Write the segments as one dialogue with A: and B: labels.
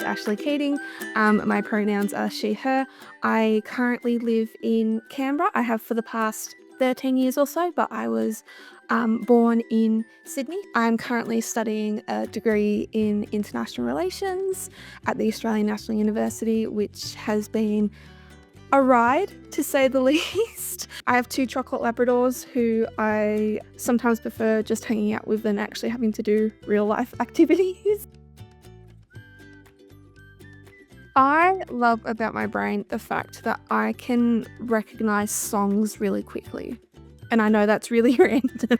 A: Ashleigh Keating. My pronouns are she, her. I currently live in Canberra. I have for the past 13 years or so, but I was born in Sydney. I'm currently studying a degree in international relations at the Australian National University, which has been a ride, to say the least. I have 2 chocolate Labradors who I sometimes prefer just hanging out with than actually having to do real life activities. I love about my brain the fact that I can recognize songs really quickly. And I know that's really random,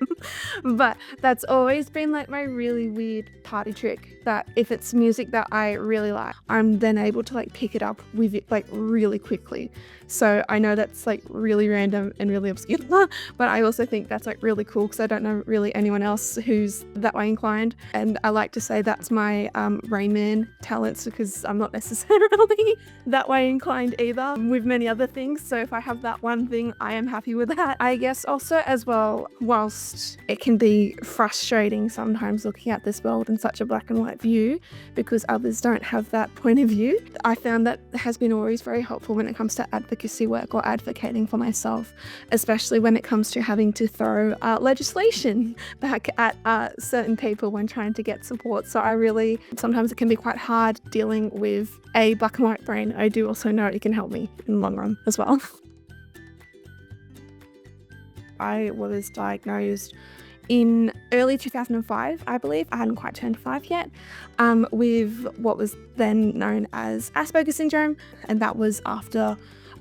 A: but that's always been like my really weird party trick, that if it's music that I really like, I'm then able to like pick it up with it like really quickly. So I know that's like really random and really obscure, but I also think that's like really cool because I don't know really anyone else who's that way inclined. And I like to say that's my Rain Man talents, because I'm not necessarily that way inclined either with many other things. So if I have that one thing, I am happy with that. I guess also as well, whilst it can be frustrating sometimes looking at this world in such a black and white view because others don't have that point of view, I found that has been always very helpful when it comes to advocacy work or advocating for myself, especially when it comes to having to throw legislation back at certain people when trying to get support. So sometimes it can be quite hard dealing with a black and white brain. I do also know it can help me in the long run as well. I was diagnosed in early 2005, I believe. I hadn't quite turned 5 yet, with what was then known as Asperger's syndrome, and that was after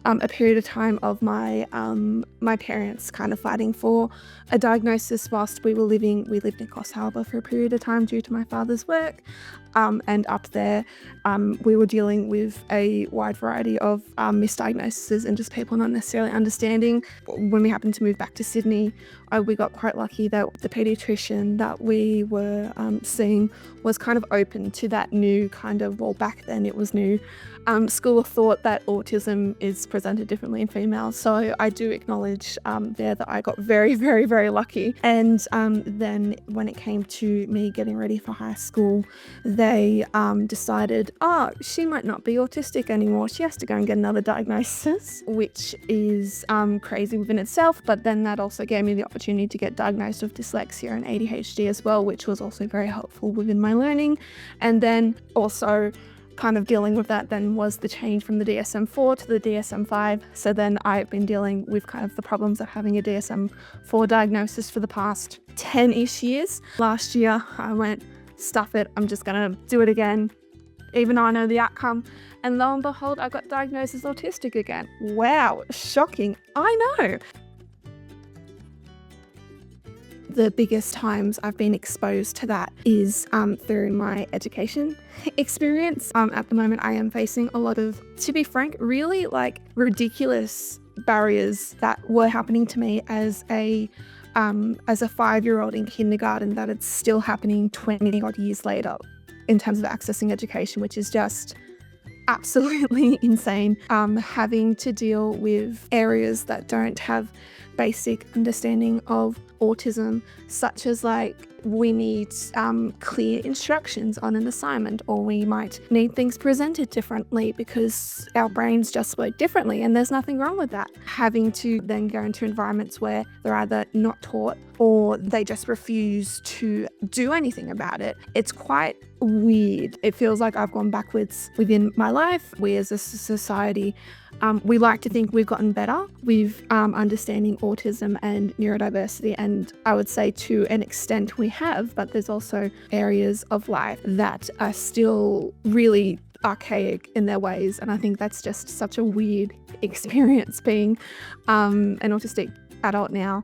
A: a period of time of my parents kind of fighting for a diagnosis whilst we lived in Coffs Harbour for a period of time due to my father's work. And up there, we were dealing with a wide variety of misdiagnoses and just people not necessarily understanding. When we happened to move back to Sydney, we got quite lucky that the paediatrician that we were seeing was kind of open to that new kind of, well, back then it was new, school of thought that autism is presented differently in females. So I do acknowledge there that I got very, very, very lucky. And then when it came to me getting ready for high school, they decided, she might not be autistic anymore. She has to go and get another diagnosis, which is crazy within itself. But then that also gave me the opportunity to get diagnosed with dyslexia and ADHD as well, which was also very helpful within my learning. And then also kind of dealing with that then was the change from the DSM-4 to the DSM-5. So then I've been dealing with kind of the problems of having a DSM-4 diagnosis for the past 10-ish years. Last year I went, stuff it, I'm just gonna do it again, even though I know the outcome. And lo and behold, I got diagnosed as autistic again. Wow, shocking, I know. The biggest times I've been exposed to that is through my education experience. At the moment, I am facing a lot of, to be frank, really like ridiculous barriers that were happening to me as a 5-year-old in kindergarten that it's still happening 20 odd years later in terms of accessing education, which is just absolutely insane. Having to deal with areas that don't have basic understanding of autism, such as like we need clear instructions on an assignment, or we might need things presented differently because our brains just work differently, and there's nothing wrong with that. Having to then go into environments where they're either not taught or they just refuse to do anything about it. It's quite weird. It feels like I've gone backwards within my life. We as a society, we like to think we've gotten better with understanding autism and neurodiversity, and I would say to an extent we have, but there's also areas of life that are still really archaic in their ways, and I think that's just such a weird experience being an autistic adult now.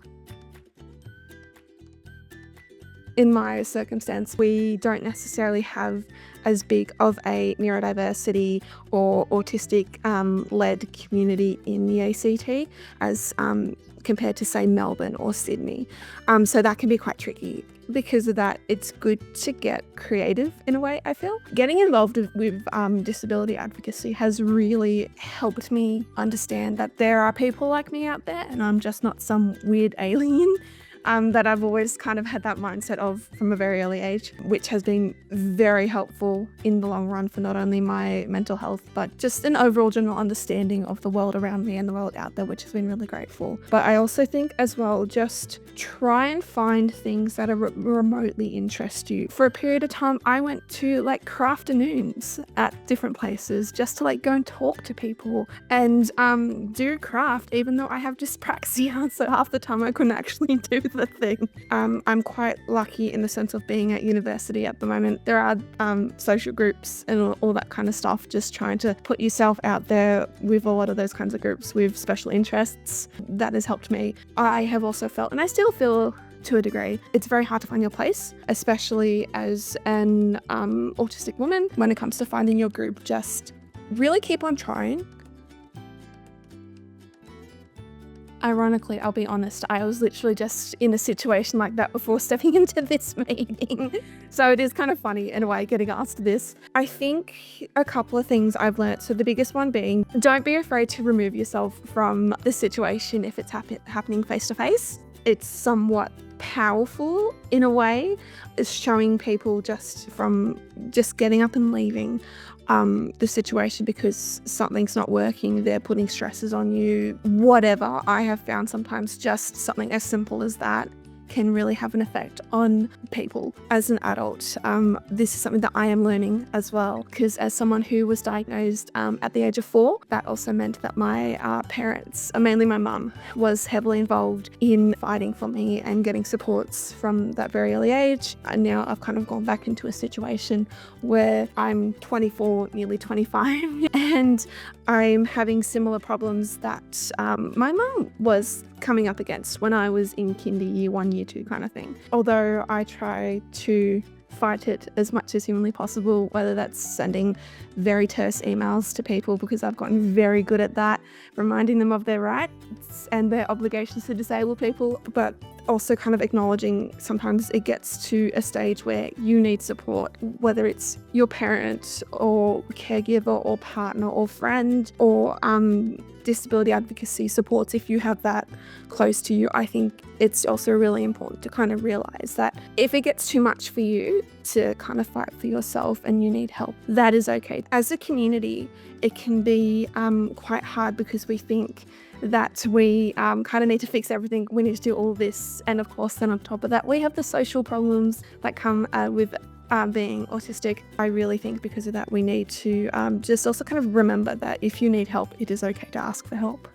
A: In my circumstance, we don't necessarily have as big of a neurodiversity or autistic-led community in the ACT as compared to, say, Melbourne or Sydney. So that can be quite tricky. Because of that, it's good to get creative in a way, I feel. Getting involved with disability advocacy has really helped me understand that there are people like me out there and I'm just not some weird alien. that I've always kind of had that mindset of from a very early age, which has been very helpful in the long run for not only my mental health, but just an overall general understanding of the world around me and the world out there, which has been really grateful. But I also think as well, just try and find things that are remotely interest you. For a period of time, I went to like craft afternoons at different places just to like go and talk to people and do craft, even though I have dyspraxia, so half the time I couldn't actually do the thing. I'm quite lucky in the sense of being at university at the moment. There are social groups and all that kind of stuff, just trying to put yourself out there with a lot of those kinds of groups with special interests. That has helped me. I have also felt, and I still feel to a degree, it's very hard to find your place, especially as an autistic woman. When it comes to finding your group, just really keep on trying. Ironically, I'll be honest, I was literally just in a situation like that before stepping into this meeting. So it is kind of funny in a way getting asked this. I think a couple of things I've learnt. So the biggest one being, don't be afraid to remove yourself from the situation if it's happening face to face. It's somewhat powerful in a way. It's showing people just from just getting up and leaving the situation because something's not working, they're putting stresses on you, whatever. I have found sometimes just something as simple as that can really have an effect on people. As an adult, this is something that I am learning as well, because as someone who was diagnosed at the age of 4, that also meant that my parents, mainly my mum, was heavily involved in fighting for me and getting supports from that very early age. And now I've kind of gone back into a situation where I'm 24, nearly 25, and I'm having similar problems that my mum was coming up against when I was in kinder, year 1, year 2 kind of thing. Although I try to fight it as much as humanly possible, whether that's sending very terse emails to people, because I've gotten very good at that, reminding them of their rights and their obligations to disabled people, but also kind of acknowledging sometimes it gets to a stage where you need support, whether it's your parent or caregiver or partner or friend or disability advocacy supports. If you have that close to you, I think it's also really important to kind of realize that if it gets too much for you to kind of fight for yourself and you need help, that is okay. As a community, it can be quite hard because we think that we kind of need to fix everything. We need to do all this. And of course, then on top of that, we have the social problems that come with being autistic. I really think because of that, we need to just also kind of remember that if you need help, it is okay to ask for help.